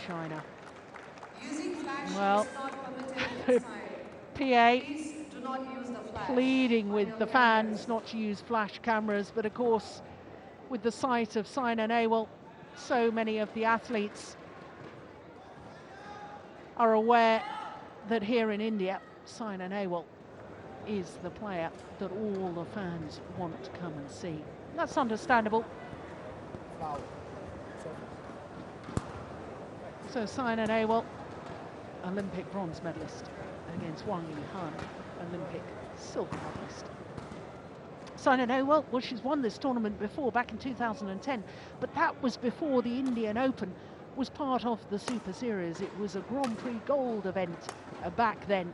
China. Well, PA pleading with the fans not to use flash cameras, but of course, with the sight of Saina Nehwal, so many of the athletes are aware that here in India, Saina Nehwal is the player that all the fans want to come and see. That's understandable. So Saina Nehwal, Olympic bronze medalist, against Wang Yihan, Olympic silver medalist. Saina Nehwal, well, she's won this tournament before, back in 2010, but that was before the Indian Open was part of the Super Series. It was a Grand Prix Gold event back then.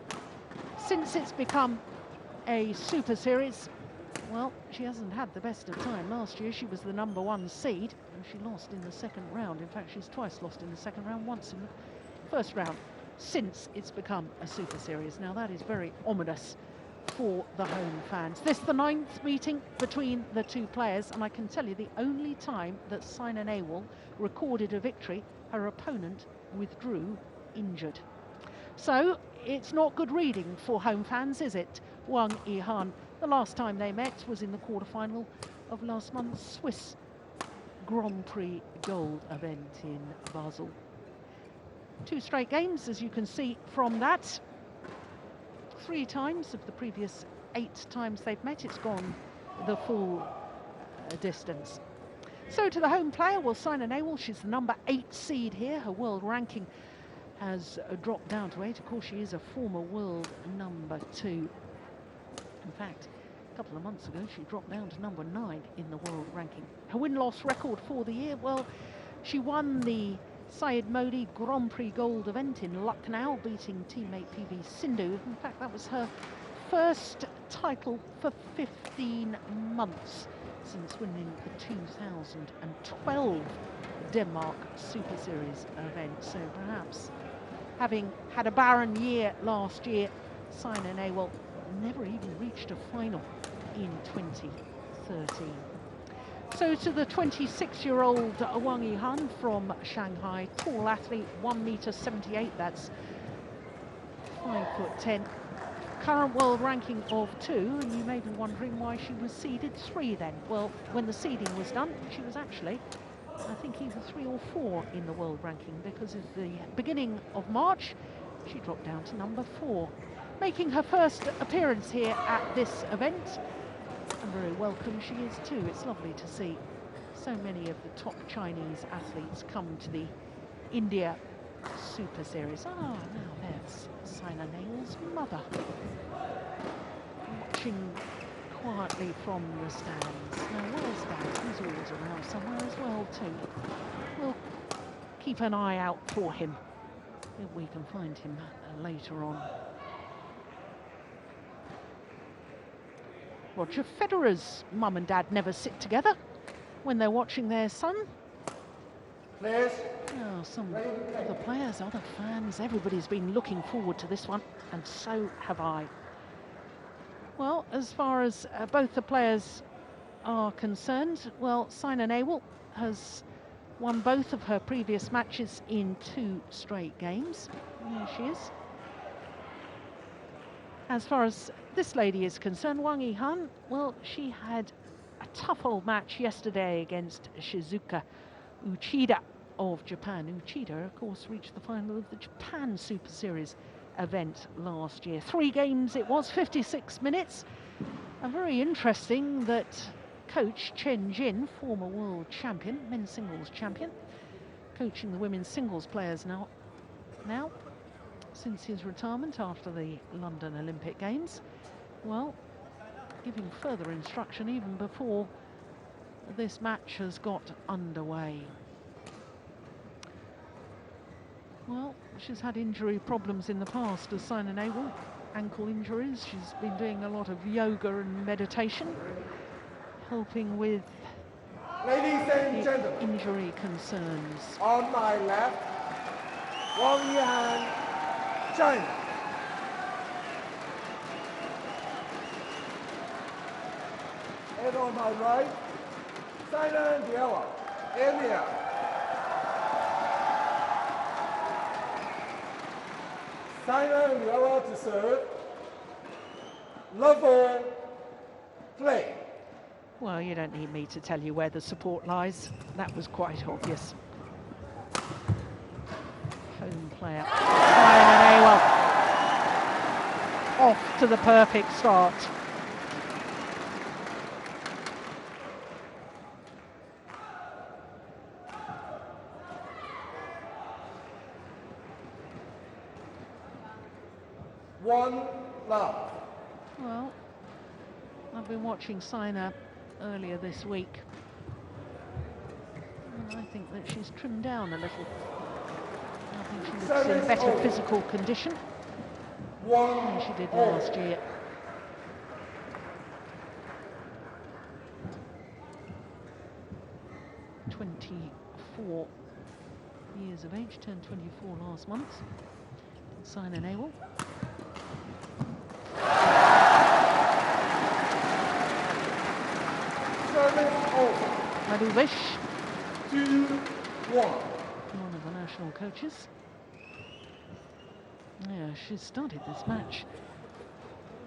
Since it's become a Super Series, well, she hasn't had the best of time. Last year she was the #1 seed and she lost in the second round. In fact, she's twice lost in the second round, once in the first round, since it's become a Super Series. Now that is very ominous for the home fans. This is the 9th meeting between the two players, and I can tell you the only time that Saina Nehwal recorded a victory, her opponent withdrew injured. So it's not good reading for home fans, is it? Wang Yihan, the last time they met was in the quarterfinal of last month's Swiss Grand Prix Gold event in Basel. 2 straight games, as you can see from that. 3 times of the previous 8 times they've met, it's gone the full distance. So to the home player, well, Saina Nehwal, she's the #8 seed here. Her world ranking has dropped down to 8. Of course, she is a former world #2. In fact, a couple of months ago, she dropped down to #9 in the world ranking. Her win-loss record for the year, well, she won the Syed Modi Grand Prix Gold event in Lucknow, beating teammate PV Sindhu. In fact, that was her first title for 15 months since winning the 2012 Denmark Super Series event. So perhaps, having had a barren year last year, Saina Nehwal never even reached a final in 2013. So to the 26-year-old Wang Yihan from Shanghai, tall athlete, 1.78 m, that's 5'10". Current world ranking of 2, and you may be wondering why she was seeded 3 then. Well, when the seeding was done, she was actually, I think, either 3 or 4 in the world ranking, because at the beginning of March, she dropped down to #4. Making her first appearance here at this event, and very welcome she is too. It's lovely to see so many of the top Chinese athletes come to the India Super Series. Ah, now there's Saina Nehwal's mother, watching quietly from the stands. Now where's Dad? He's always around somewhere as well too. We'll keep an eye out for him if we can find him later on. Roger Federer's mum and dad never sit together when they're watching their son. Players. Oh, some other players, other fans, everybody's been looking forward to this one, and so have I. Well, as far as both the players are concerned, well, Saina Nehwal has won both of her previous matches in 2 straight games. There she is. As far as this lady is concerned, Wang Yihan, well, she had a tough old match yesterday against Shizuka Uchida of Japan. Uchida, of course, reached the final of the Japan Super Series event last year. 3 games it was, 56 minutes. And very interesting that coach Chen Jin, former world champion, men's singles champion, coaching the women's singles players now since his retirement after the London Olympic Games. Well, giving further instruction even before this match has got underway. Well, she's had injury problems in the past as Saina Nehwal, ankle injuries. She's been doing a lot of yoga and meditation, helping with Ladies and gentlemen, injury concerns. on my left, Wang Yihan, China. And on my right, Saina Nehwal, India. Saina, you are to serve. Level, play. Well, you don't need me to tell you where the support lies. That was quite obvious. Home player. Saina off to the perfect start. One love. Well, I've been watching Saina earlier this week, and I think that she's trimmed down a little. I think she looks in better physical condition than she did last year. "24 years of age, turned 24 last month. Saina Nehwal. Service over. Maduvish, 2-1. one of the national coaches. Yeah, she's started this match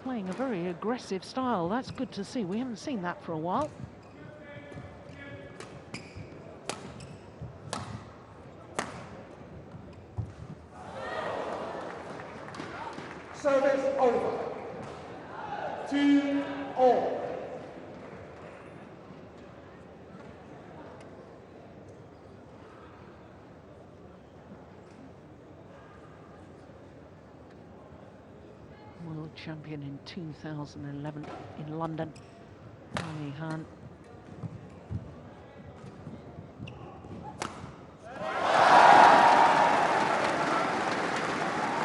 playing a very aggressive style. That's good to see. We haven't seen that for a while. Service over. 2-all. World champion in 2011 in London, Ali Han.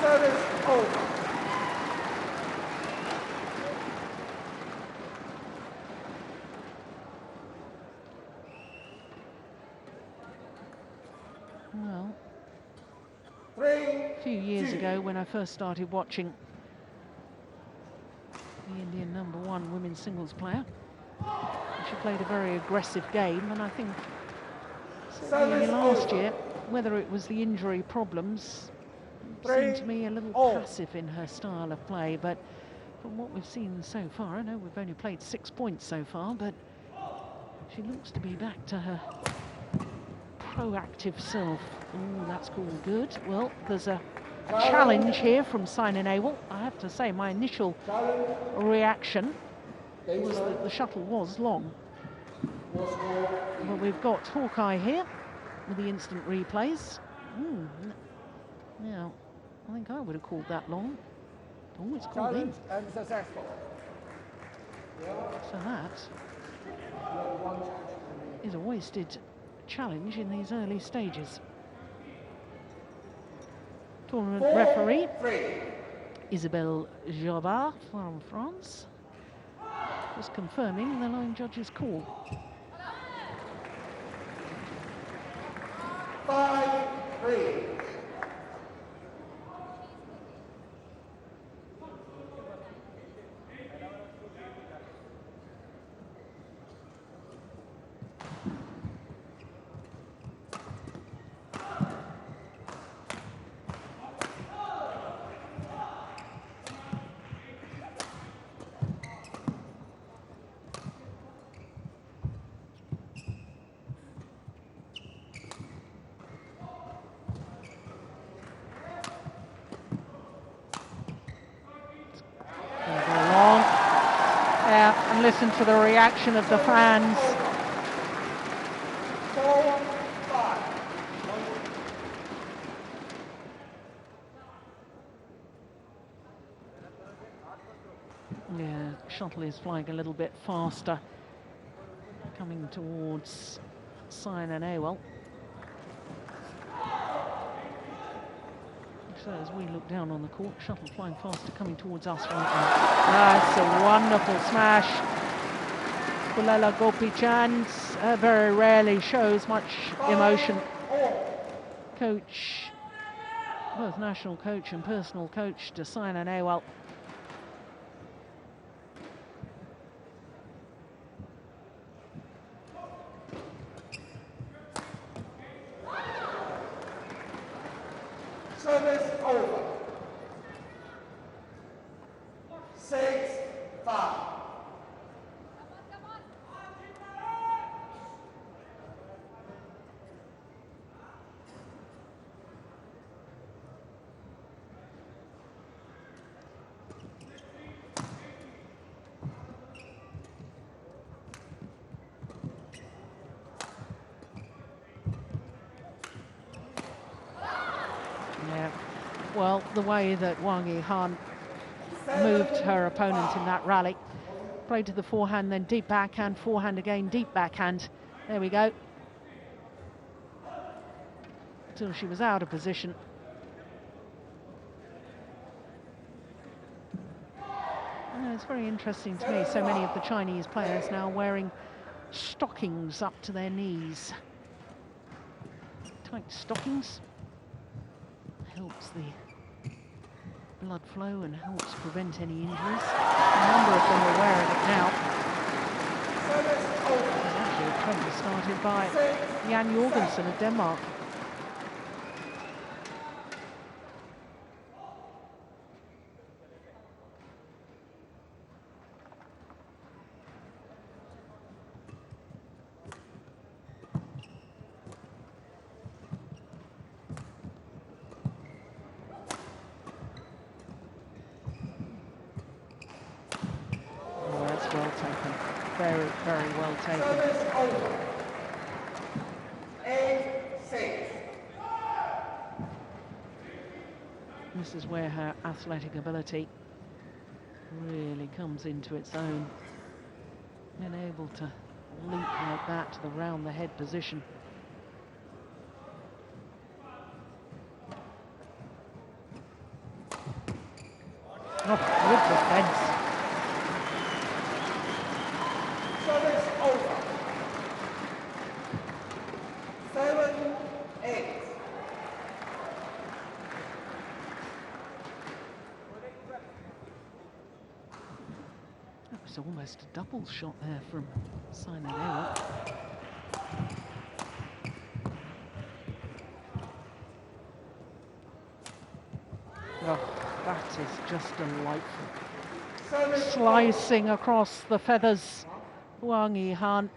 Service over. Well, 3-2. a few years ago when I first started watching the Indian #1 women's singles player, she played a very aggressive game, and I think certainly last year, whether it was the injury problems, seemed to me a little passive in her style of play, but from what we've seen so far, I know we've only played 6 points so far, but she looks to be back to her proactive self. Oh, that's called good. Well, there's a challenge here from Saina Nehwal. I have to say, my initial reaction was that the shuttle was long. Well, we've got Hawkeye here with the instant replays. Now, I think I would have called that long. Oh, it's called in. Challenge and successful. So that is a wasted challenge in these early stages. Tournament referee, 4-3. Isabelle Jobard from France, was confirming the line judge's call. 5-3. And listen to the reaction of the fans. 4-5. Yeah, shuttle is flying a little bit faster, coming towards Saina Nehwal. So as we look down on the court, shuttle flying faster, coming towards us right now. That's a wonderful smash. Pulela Gopichand very rarely shows much emotion. Coach, both national coach and personal coach to Saina Nehwal. Service over. Well, the way that Wang Yihan moved her opponent in that rally. Played to the forehand, then deep backhand, forehand again, deep backhand. There we go. Until she was out of position. It's very interesting to me, so many of the Chinese players now wearing stockings up to their knees. Tight stockings helps the blood flow and helps prevent any injuries. A number of them are wearing it now. There's actually a trend started by Jan Jorgensen of Denmark. Well taken, very, very well taken. Service over. 8-6. This is where her athletic ability really comes into its own. Being able to loop like that to the round the head position. Oh, good defense. Service over. 7-8. That was almost a double shot there from Sainaneva. Oh, that is just delightful. Slicing across the feathers. Wang Yihan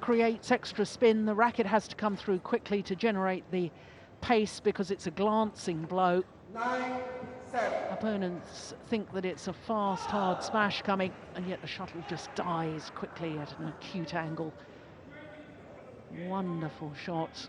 creates extra spin. The racket has to come through quickly to generate the pace because it's a glancing blow. 9-7. Opponents think that it's a fast, hard smash coming, and yet the shuttle just dies quickly at an acute angle. Wonderful shot.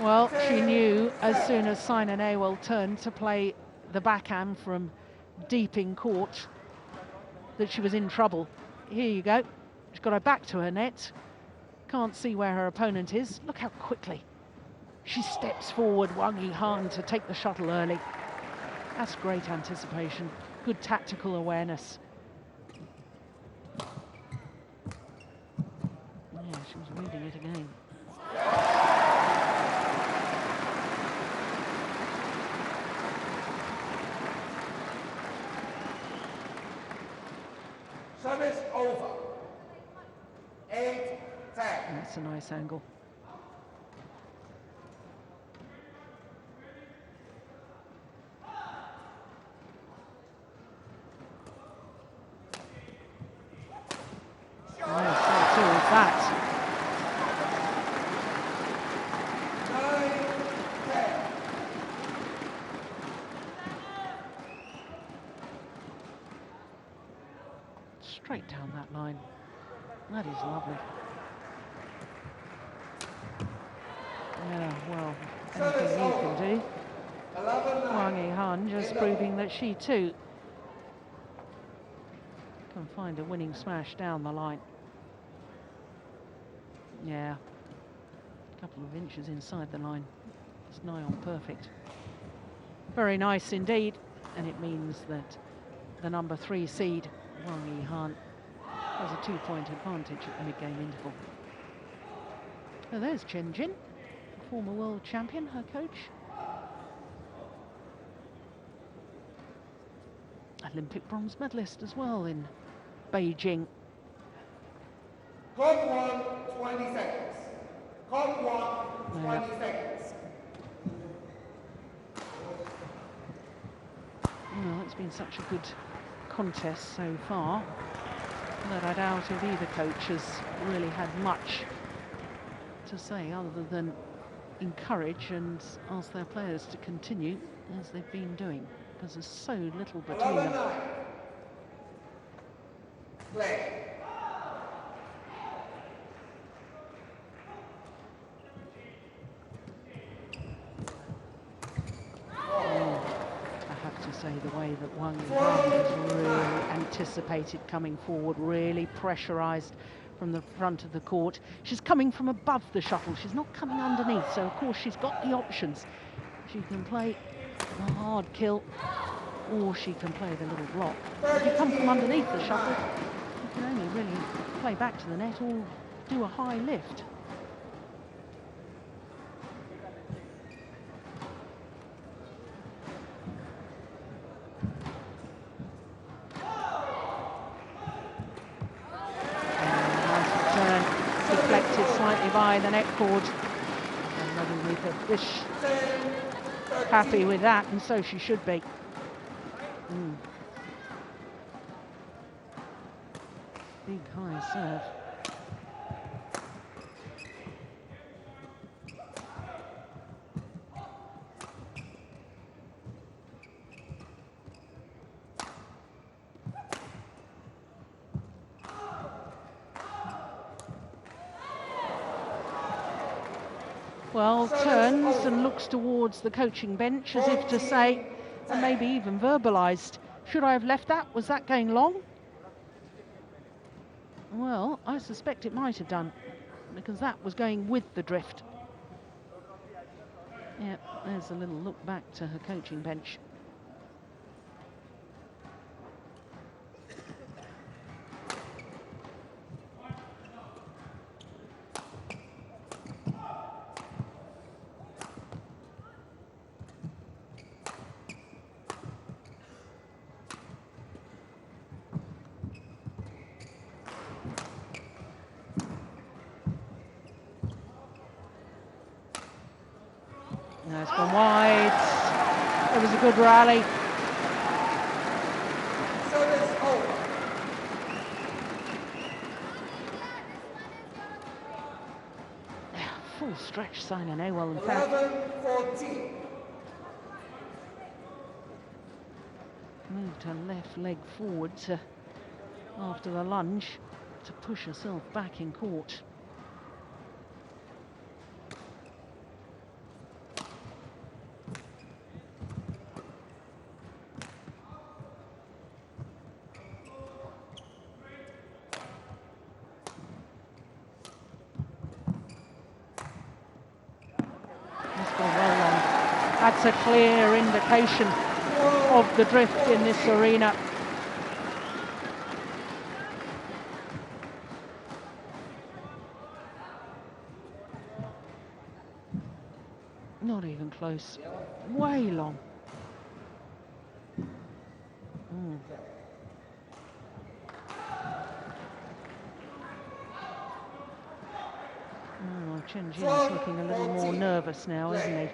Well, she knew as soon as Sainaneva turned to play the backhand from deep in court that she was in trouble. Here you go. She's got her back to her net. Can't see where her opponent is. Look how quickly she steps forward, Wang Yihan, to take the shuttle early. That's great anticipation. Good tactical awareness. Yeah, she was reading it again. Service over. 8-10. That's a nice angle. Nice, so too is that. 9-10. Straight down that line. That is lovely. Yeah, well, anything you can do. 11-9. Wang Yihan just proving that she too can find a winning smash down the line. Yeah, a couple of inches inside the line. It's nigh on perfect. Very nice indeed, and it means that the number 3 seed, Wang Yihan, has a 2-point advantage at the mid-game interval. Oh, there's Chen Jin, former world champion, her coach. Olympic bronze medalist as well in Beijing. Clock 1, 20 seconds. Clock 1, 20 seconds. Well, it's been such a good contest so far that I doubt if either coach has really had much to say other than encourage and ask their players to continue as they've been doing, because there's so little between Number them. 9. Play. I have to say, the way that Wang Yuhan has really anticipated coming forward, really pressurised from the front of the court. She's coming from above the shuttle, she's not coming underneath, so of course she's got the options. She can play the hard kill, or she can play the little block. If you come from underneath the shuttle, you can only really play back to the net or do a high lift. Deflected slightly by the net cord. And Madhu Bish happy with that, and so she should be. Big high serve. Well, turns and looks towards the coaching bench as if to say, and maybe even verbalised, should I have left that? Was that going long? Well, I suspect it might have done, because that was going with the drift. Yeah, there's a little look back to her coaching bench. No, it's gone wide. It was a good rally. Service over. Full stretch, Sina Newell, in fact. 11-14. Moved her left leg forward to, after the lunge, to push herself back in court. That's a clear indication of the drift in this arena. Not even close. Way long. Oh, Chen Jin's looking a little more nervous now, isn't he?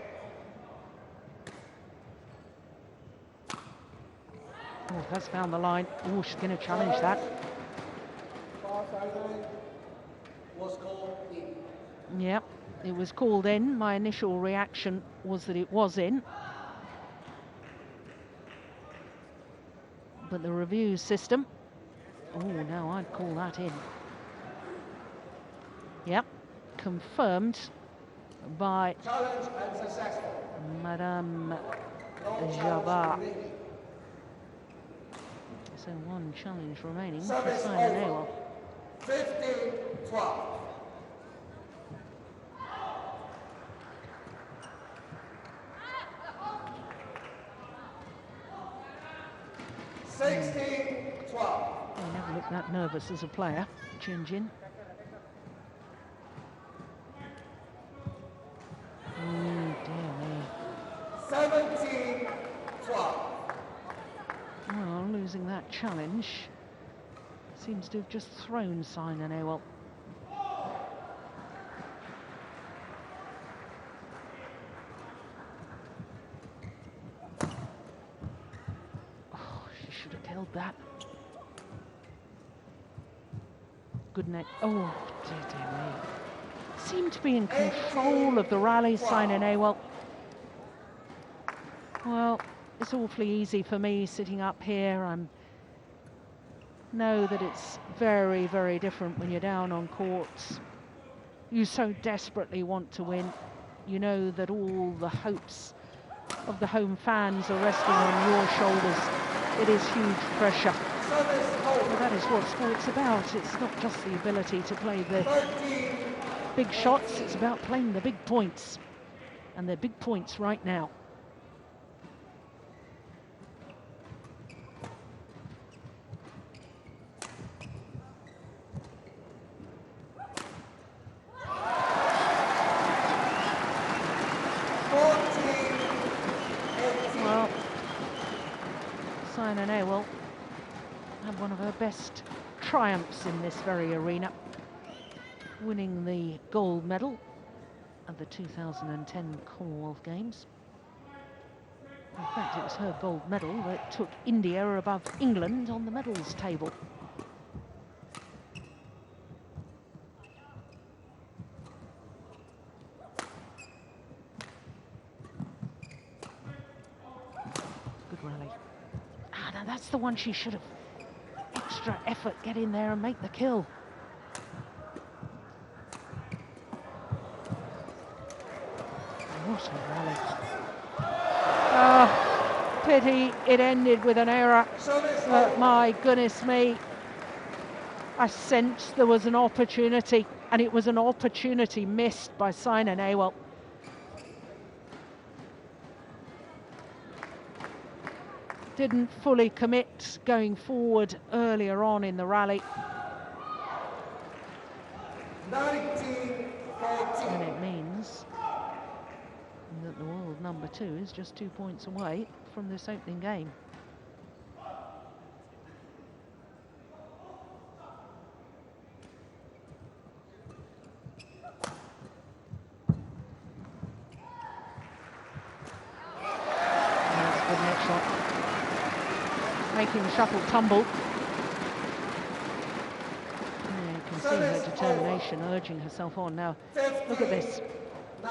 Oh, that's found the line. Oh, she's going to challenge that. Yep, it was called in. My initial reaction was that it was in. But the review system... Oh, no, I'd call that in. Yep, confirmed by Madame Jabbar. So one challenge remaining for Sina Newell. 15-12. 16-12. I never looked that nervous as a player, Chen Jin. Dear me. 17-12. Well, losing that challenge seems to have just thrown Sina Newell. Oh, she should have held that. Good net. Oh, dear me. seemed to be in control of the rally, Saina Nehwal. Well, it's awfully easy for me sitting up here. I know that it's very, very different when you're down on courts. You so desperately want to win. You know that all the hopes of the home fans are resting on your shoulders. It is huge pressure. Well, that is what sport's about. It's not just the ability to play the big shots, it's about playing the big points. And they're big points right now. Well, Saina Nehwal had one of her best triumphs in this very arena, winning the gold medal at the 2010 Commonwealth Games. In fact, it was her gold medal that took India above England on the medals table. Good rally. Ah, now that's the one she should have. Extra effort, get in there and make the kill. What a rally. Oh, pity it ended with an error. But my goodness me, I sensed there was an opportunity, and it was an opportunity missed by Saina Nehwal. Didn't fully commit going forward earlier on in the rally. 19-14. And it means that the world number 2 is just 2 points away from this opening game. That's a good net shot. Making the shuttle tumble. Yeah, you can see her determination urging herself on. Now, look at this.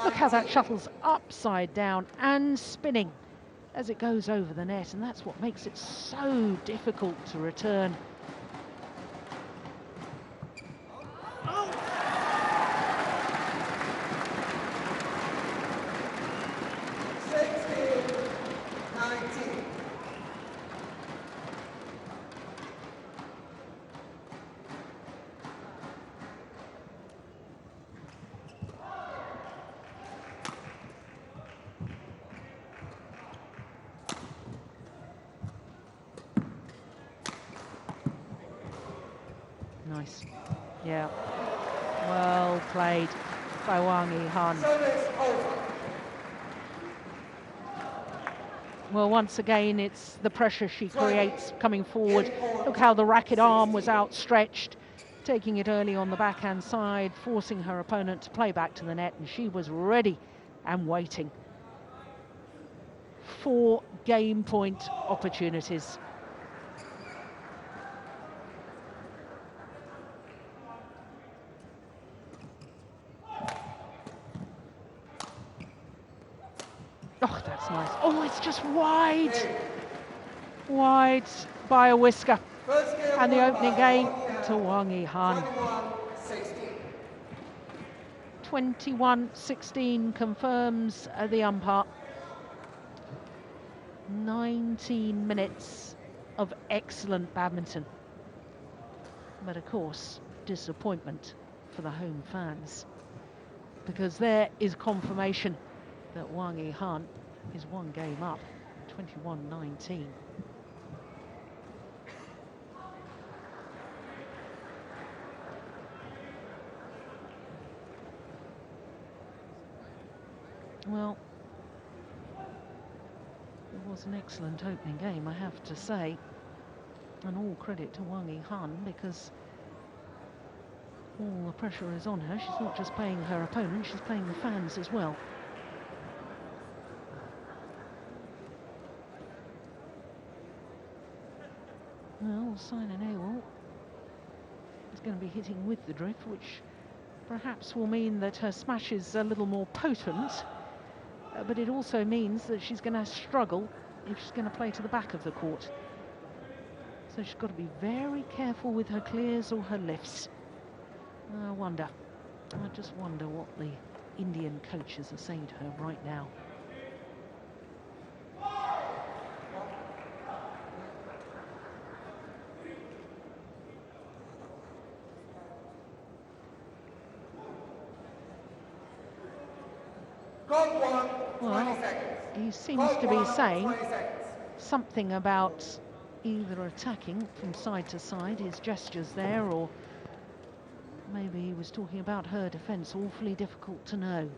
Look how that shuttle's upside down and spinning as it goes over the net, and that's what makes it so difficult to return. Oh. 16-19. Nice. Yeah. Well played by Wang Yihan. Service over. Well, once again, it's the pressure she creates coming forward. Look how the racket arm was outstretched, taking it early on the backhand side, forcing her opponent to play back to the net, and she was ready and waiting. 4 game point opportunities. Oh, that's nice. Oh, it's just wide. Wide by a whisker. And the opening game to Wang Yihan. 21-16 confirms the umpire. 19 minutes of excellent badminton. But of course, disappointment for the home fans, because there is confirmation that Wang Yihan is 1 game up, 21-19. Well, it was an excellent opening game, I have to say, and all credit to Wang Yihan, because all the pressure is on her. She's not just playing her opponent, she's playing the fans as well. Well, Saina Nehwal is going to be hitting with the drift, which perhaps will mean that her smash is a little more potent, but it also means that she's going to struggle if she's going to play to the back of the court. So she's got to be very careful with her clears or her lifts. I just wonder what the Indian coaches are saying to her right now. Well, he seems to be saying something about either attacking from side to side, his gestures there, or maybe he was talking about her defence. Awfully difficult to know.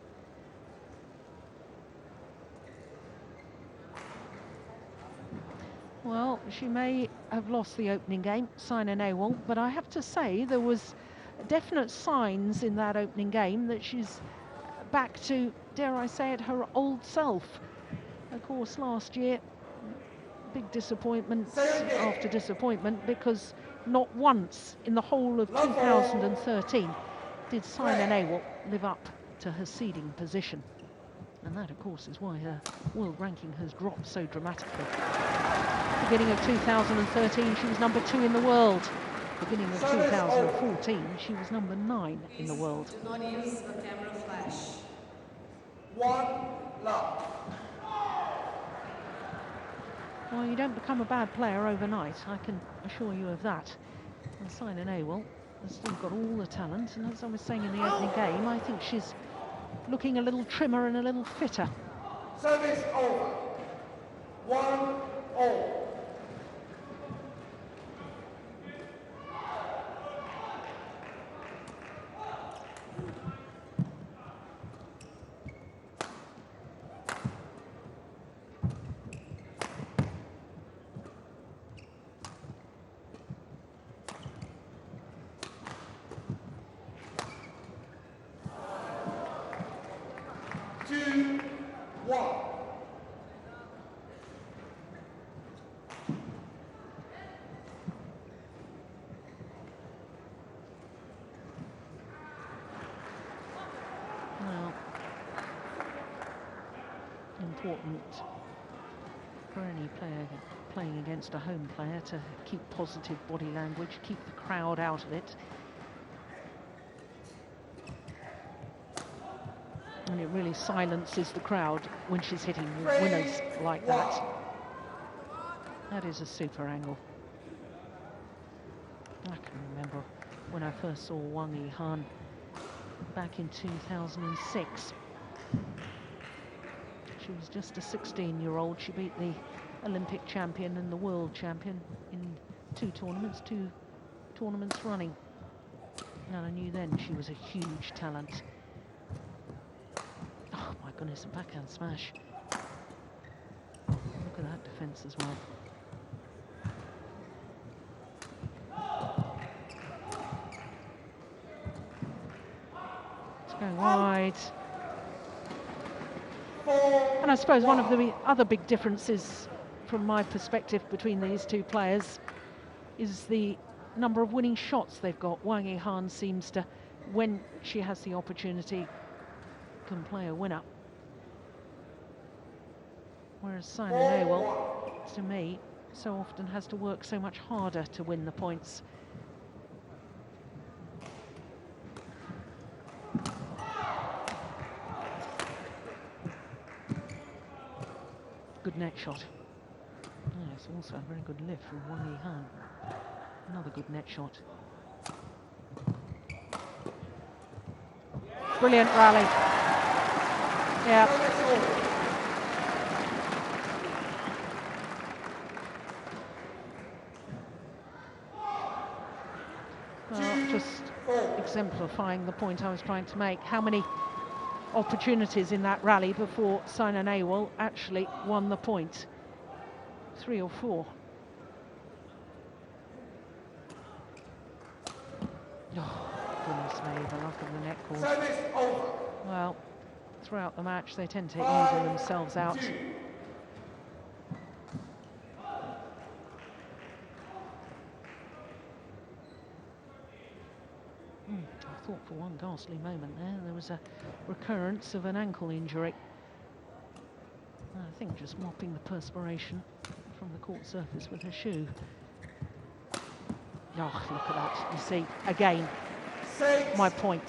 Well, she may have lost the opening game, Saina Nehwal, but I have to say there was definite signs in that opening game that she's back to, dare I say it, her old self. Of course, last year, big disappointments after disappointment, because not once in the whole of 2013 did Saina Nehwal live up to her seeding position. And that, of course, is why her world ranking has dropped so dramatically. Beginning of 2013, she was number 2 in the world. Beginning of 2014, she was number 9 in the world. Do not use the camera flash. 1 love. Well, you don't become a bad player overnight, I can assure you of that. And Saina Nehwal has still got all the talent, and as I was saying in the opening game, I think she's looking a little trimmer and a little fitter. Service over. 1-all. Important for any player playing against a home player to keep positive body language, keep the crowd out of it. And it really silences the crowd when she's hitting winners like that. That is a super angle. I can remember when I first saw Wang Yihan back in 2006. She was just a 16-year-old. She beat the Olympic champion and the world champion in two tournaments running. And I knew then she was a huge talent. Oh my goodness, a backhand smash. Look at that defense as well. It's going wide. And I suppose one of the other big differences from my perspective between these two players is the number of winning shots they've got. Wang Yihan seems to, when she has the opportunity, can play a winner. Whereas Saina Nehwal, to me, so often has to work so much harder to win the points. Good net shot. It's also a very good lift from Wang Yihan. Another good net shot. Brilliant rally. Yeah. Well, just exemplifying the point I was trying to make. How many opportunities in that rally before Saina Nehwal actually won the point? 3 or 4. Oh, goodness me, the luck of the net course. Well, throughout the match they tend to even themselves out. I thought for one ghastly moment there was a recurrence of an ankle injury. I think just mopping the perspiration from the court surface with her shoe. Oh, look at that. You see, again, my point.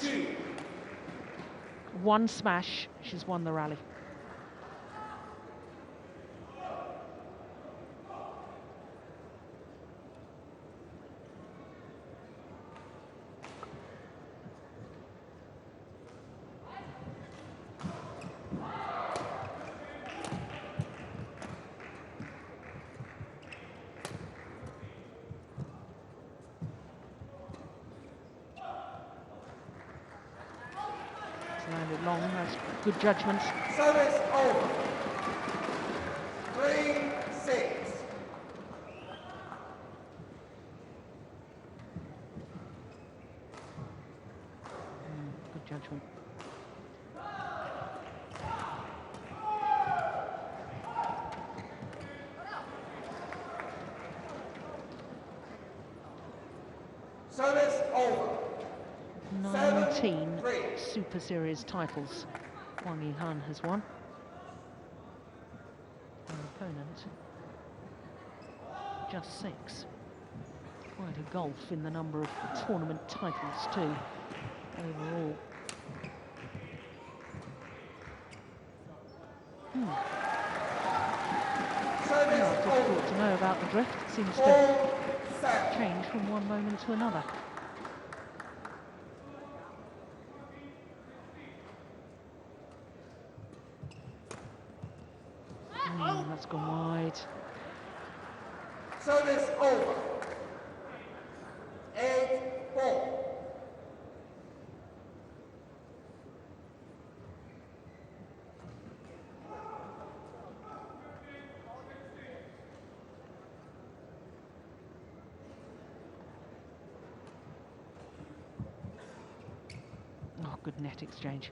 One smash, she's won the rally. Landed long, that's good judgment. Service over. 3-6. Good judgment. Service over. 19 Super Series titles Wang Yihan has won. Her opponent, just 6. Quite a gulf in the number of tournament titles too, overall. Difficult to know about the drift. It seems to change from one moment to another. That's gone wide. Service over. 8-4. Oh, good net exchange.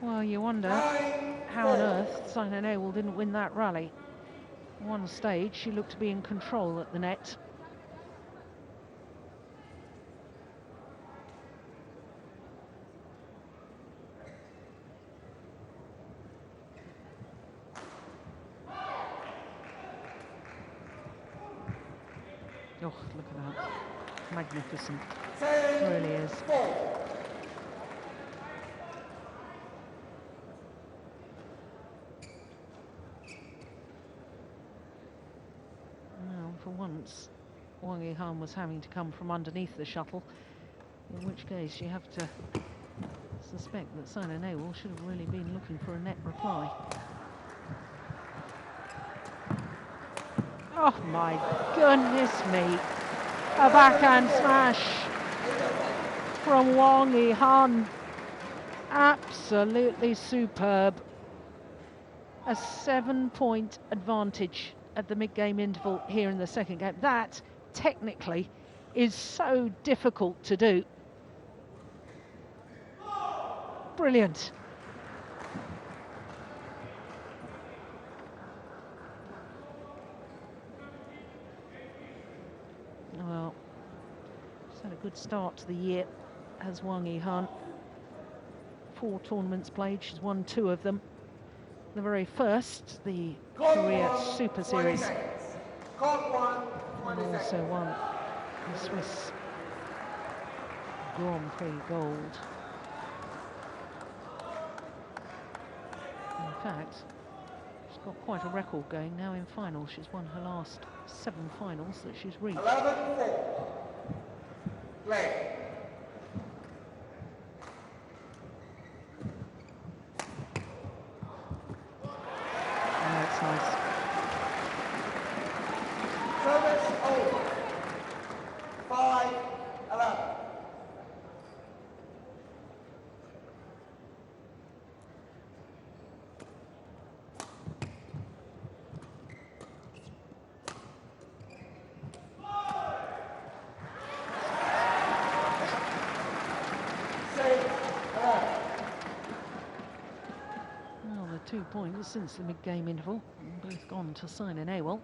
Well, you wonder how on earth Saina Nehwal didn't win that rally. One stage, she looked to be in control at the net. Oh, look at that. Magnificent. It really is. For once, Wang Yihan was having to come from underneath the shuttle, in which case you have to suspect that Saina Nehwal should have really been looking for a net reply. Oh my goodness me! A backhand smash from Wang Yihan. Absolutely superb. A 7-point advantage at the mid-game interval here in the second game. That, technically, is so difficult to do. Brilliant. Well, she's had a good start to the year, has Wang Yihan. 4 tournaments played, she's won 2 of them. The very first, the Korea Super Series, and also won the Swiss Grand Prix gold. In fact, she's got quite a record going now in finals. She's won her last 7 finals that she's reached. 11-4. Play. That's nice. Service over. 5-11. Well, the 2 points since the mid-game interval, both gone to Simon Awell.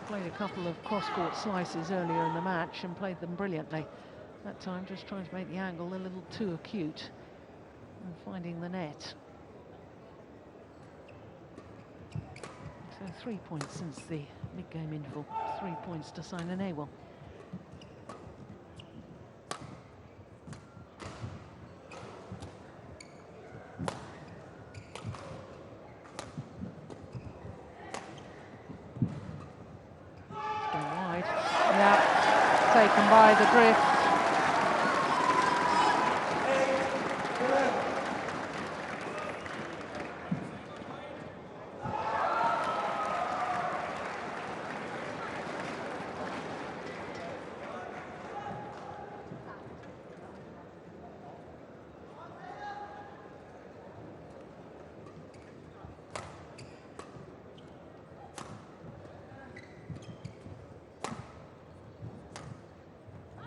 Played a couple of cross-court slices earlier in the match and played them brilliantly. That time just trying to make the angle a little too acute and finding the net. So 3 points since the mid-game interval. 3 points to Simon Awell. Taken by the drift.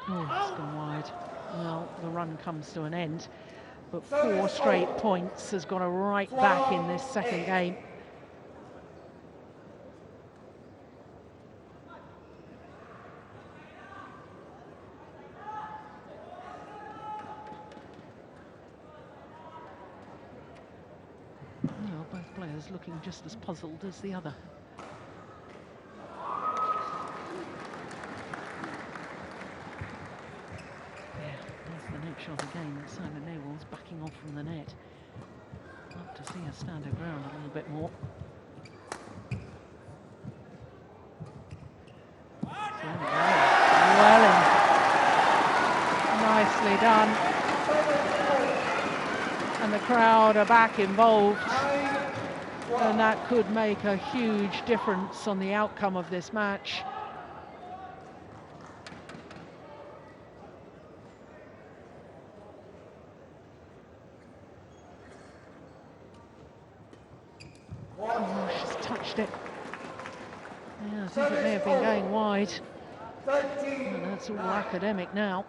Oh, it's gone wide. Well, the run comes to an end, but 4 straight points has got her right back in this second game. Well, both players looking just as puzzled as the other. Shot again. Simon Awell's backing off from the net. Love to see her stand her ground a little bit more. Well in. Nicely done. And the crowd are back involved. And that could make a huge difference on the outcome of this match. Oh, she's touched it. Yeah, I think it may have been going wide. And that's all academic now.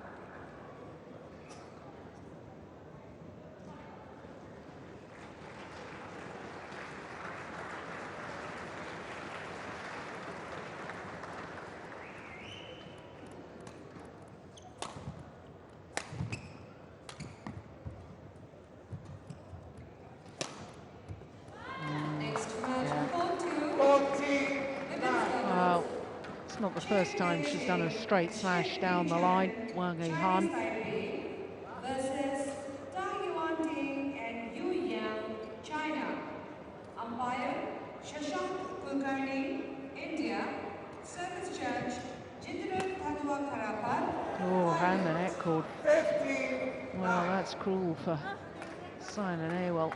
Not the first time she's done a straight smash down the line. Wang Han versus and Yu Yang, China. Umpire Shashank Kulkarni, India. Service judge Jindran Patwa Karapal. Oh, and the net cord. Well, that's cruel for Simon Awell.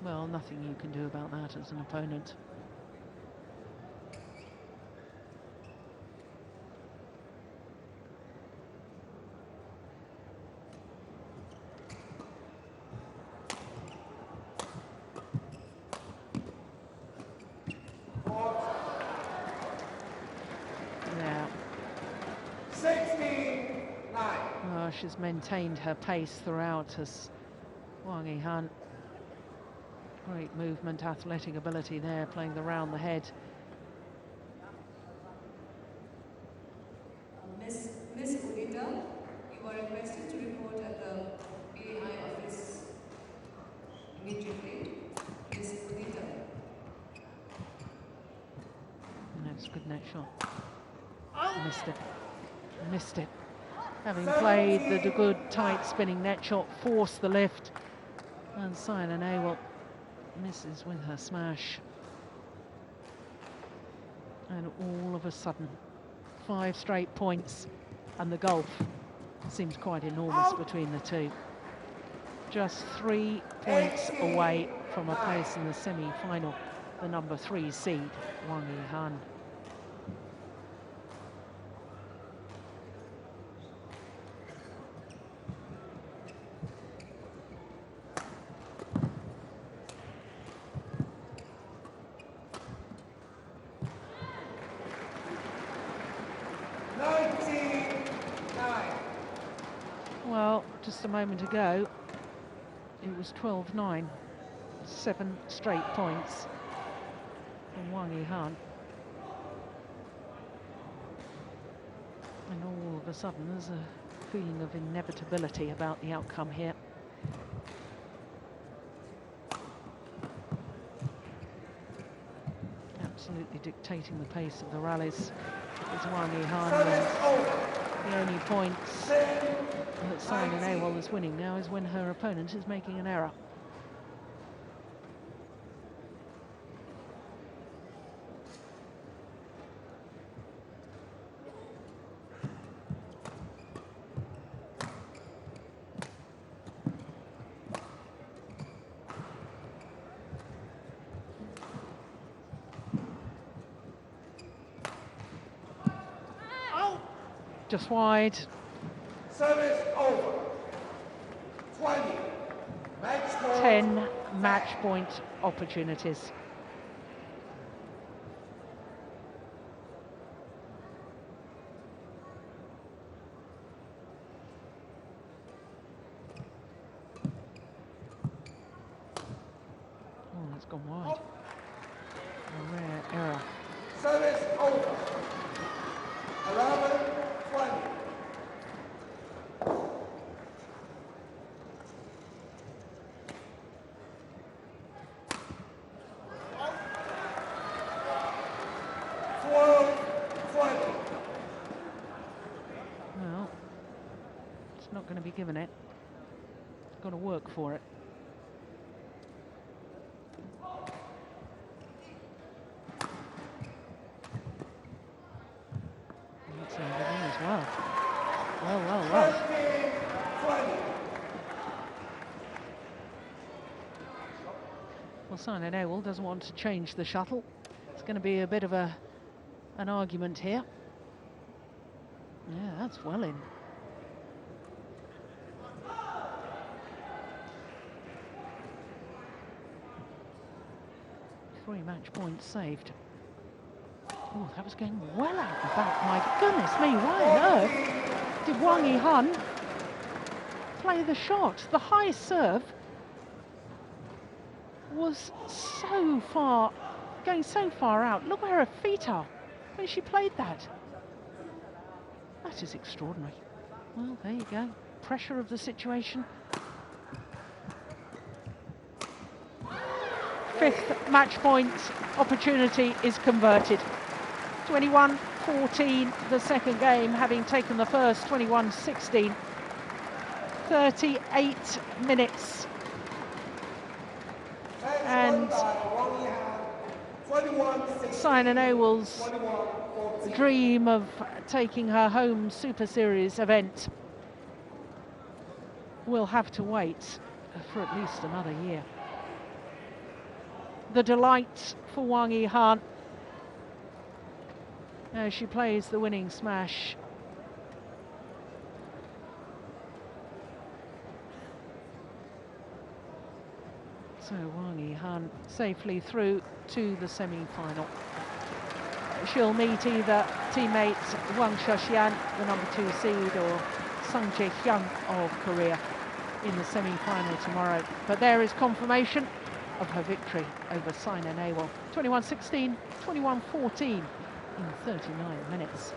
Well, nothing you can do about that as an opponent. Yeah. 16-9. She's maintained her pace throughout as Wang Han. Great movement, athletic ability there, playing the round the head. Miss Udita, you are requested to report at the AI office immediately. Miss Udita. That's a good net shot. Missed it. Missed it. Having played the good, tight spinning net shot, forced the lift. And Simon Awell misses with her smash. And all of a sudden, 5 straight points, and the gulf seems quite enormous between the two. just 3 points away from a place in the semi-final, the number 3 seed, Wang Yihan. Well, just a moment ago, it was 12-9, 7 straight points from Wang Yihan. And all of a sudden, there's a feeling of inevitability about the outcome here. Absolutely dictating the pace of the rallies is Wang Yihan, and the only points that Saina Nehwal is winning now is when her opponent is making an error. Just wide. Service over. 20. Match point. 10 match point opportunities. Oh, that's gone wide. A rare error. Service over. 11, 20. Well, it's not going to be given it. It's got to work for it. That's everything as well. Well. Well, Saina Nehwal doesn't want to change the shuttle. It's going to be a bit of an argument here. Yeah, that's well in. Three match points saved. Oh, that was going well out the back. My goodness me, why on earth did Wang Yihan play the shot? The high serve was so far, going so far out. Look where her feet are when she played that. That is extraordinary. Well, there you go. Pressure of the situation. Fifth match point opportunity is converted. 21-14, the second game, having taken the first 21-16. 38 minutes. And Saina Nehwal's dream of taking her home Super Series event will have to wait for at least another year. The delight for Wang Yihan as she plays the winning smash. So Wang Yihan safely through to the semi-final. She'll meet either teammate Wang Shoshian, the number 2 seed, or Sung Jae-hyun of Korea in the semi-final tomorrow. But there is confirmation of her victory over Saina Nehwal. 21-16, 21-14 in 39 minutes.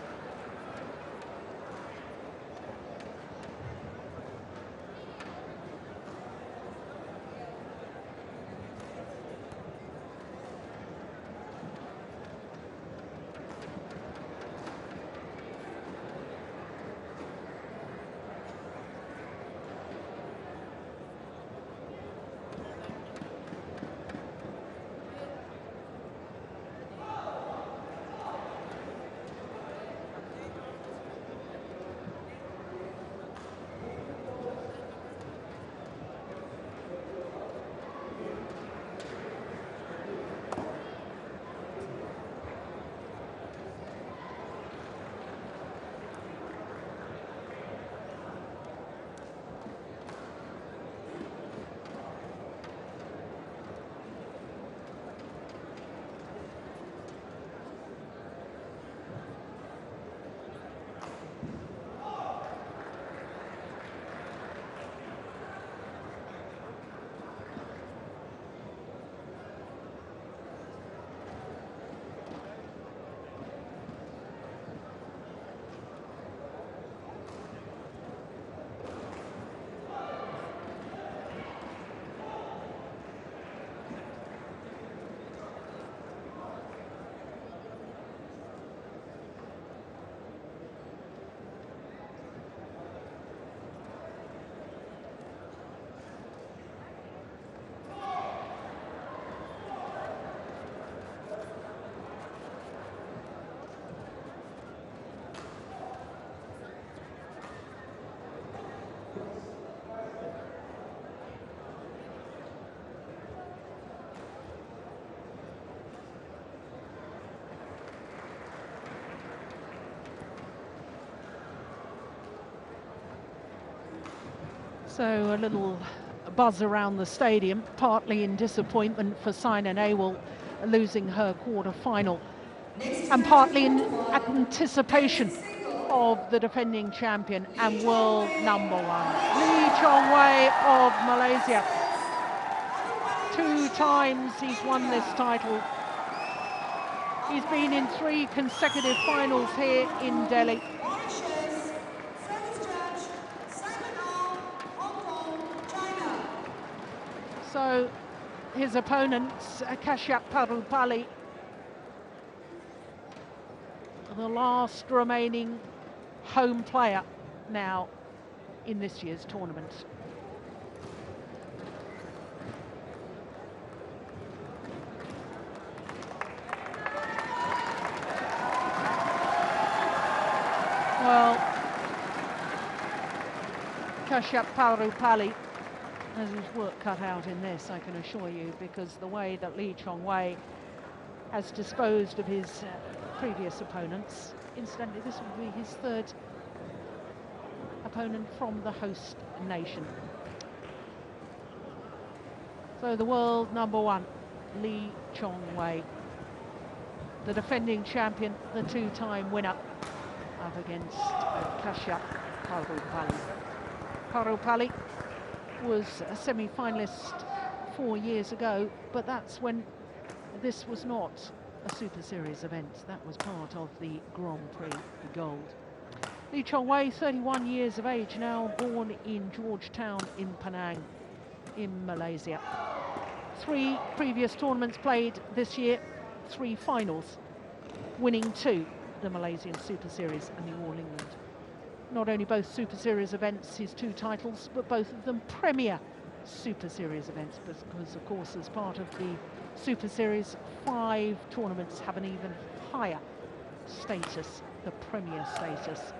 So a little buzz around the stadium, partly in disappointment for Saina Nehwal losing her quarter-final, and partly in anticipation of the defending champion and world number one, Lee Chong-wei of Malaysia. 2 times he's won this title. He's been in 3 consecutive finals here in Delhi. So his opponents, Kashyap Parupalli, the last remaining home player now in this year's tournament. Well, Kashyap Parupalli has his work cut out in this, I can assure you, because the way that Lee Chong-wei has disposed of his previous opponents. Incidentally, this will be his 3rd opponent from the host nation. So the world number one, Lee Chong-wei, the defending champion, the 2-time winner, up against Kashyap Parupalli. Parupalli was a semi-finalist 4 years ago, but that's when this was not a Super Series event. That was part of the Grand Prix Gold. Lee Chong-wei, 31 years of age now, born in Georgetown in Penang, in Malaysia. 3 previous tournaments played this year, 3 finals, winning 2, the Malaysian Super Series and the All England. Not only both Super Series events, his 2 titles, but both of them Premier Super Series events, because of course as part of the Super Series, 5 tournaments have an even higher status, the Premier status.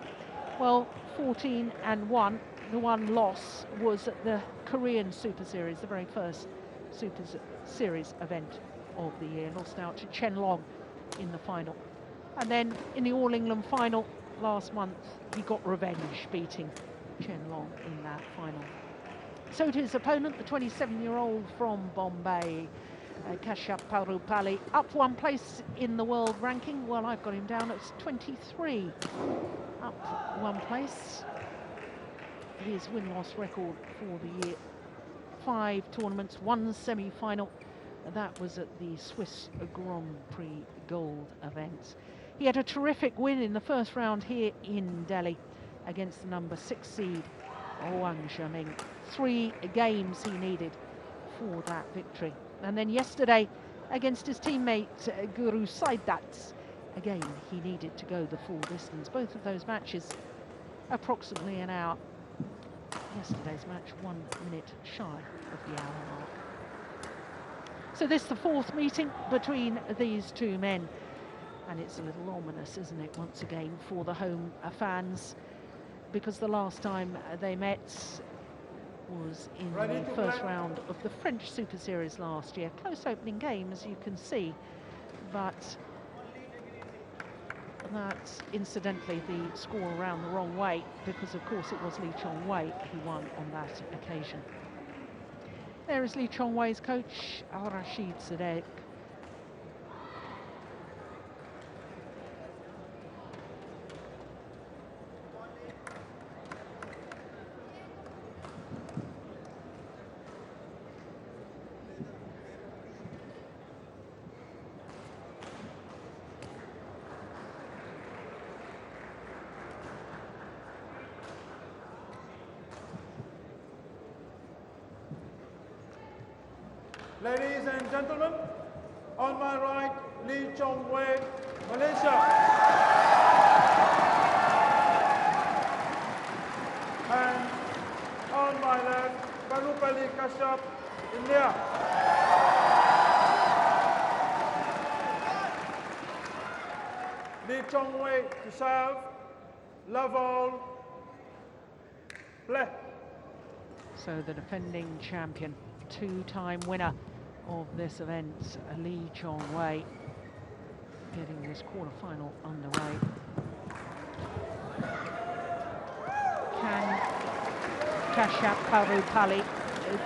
Well, 14-1, the one loss was at the Korean Super Series, the very first Super Series event of the year, lost out to Chen Long in the final. And then in the All England final last month, he got revenge, beating Chen Long in that final. So to his opponent, the 27-year-old from Bombay, Kashyap Parupalli, up 1 place in the world ranking. Well, I've got him down at 23, up 1 place. His win-loss record for the year, 5 tournaments, 1 semi-final. That was at the Swiss Grand Prix Gold event. He had a terrific win in the first round here in Delhi against the number 6 seed, Wang Zhiming. 3 games he needed for that victory. And then yesterday, against his teammate Guru Saidat, again, he needed to go the full distance. Both of those matches, approximately an hour. Yesterday's match, 1 minute shy of the hour mark. So this is the 4th meeting between these 2 men. And it's a little ominous, isn't it, once again, for the home fans, because the last time they met was in the first round of the French Super Series last year. Close opening game, as you can see, but that's incidentally the score around the wrong way, because of course it was Lee Chong-wei who won on that occasion. There is Lee Chong-wei's coach, Al-Rashid Sadek. Ladies and gentlemen, on my right, Lee Chong-wei, Malaysia. And on my left, Parupalli Kashyap, India. Lee Chong-wei to serve, love all, play. So the defending champion, 2-time winner of this event, Lee Chong-wei, getting this quarterfinal underway. Can Kashyap Parupalli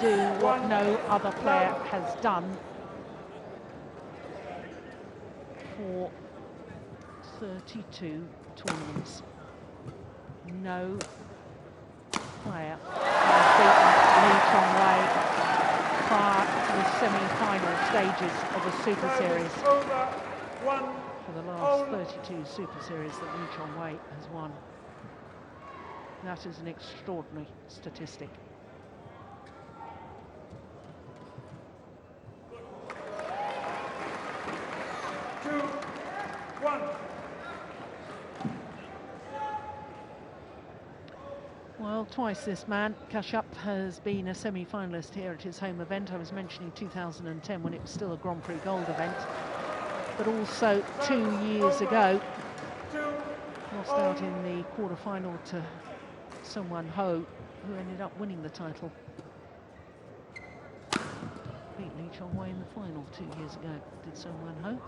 do what no other player has done for 32 tournaments. No player has beaten Lee Chong-wei prior to the semi-final stages of a Super Series. For the last 32 Super Series that Lee Chong-wei has won. That is an extraordinary statistic. Well, twice this man, Kashyap, has been a semi-finalist here at his home event. I was mentioning 2010 when it was still a Grand Prix Gold event, but also 2 years ago, lost out in the quarter-final to Sung-won Ho, who ended up winning the title. Beat Lee Chong-wei in the final 2 years ago, did Sung-won Ho.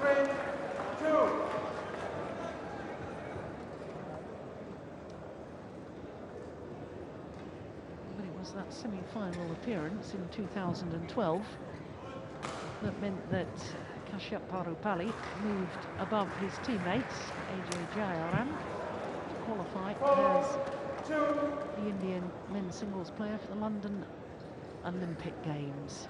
3-2. But it was that semi-final appearance in 2012 that meant that Kashyap Parupalli moved above his teammates, AJ Jayaram, to qualify as the Indian men's singles player for the London Olympic Games.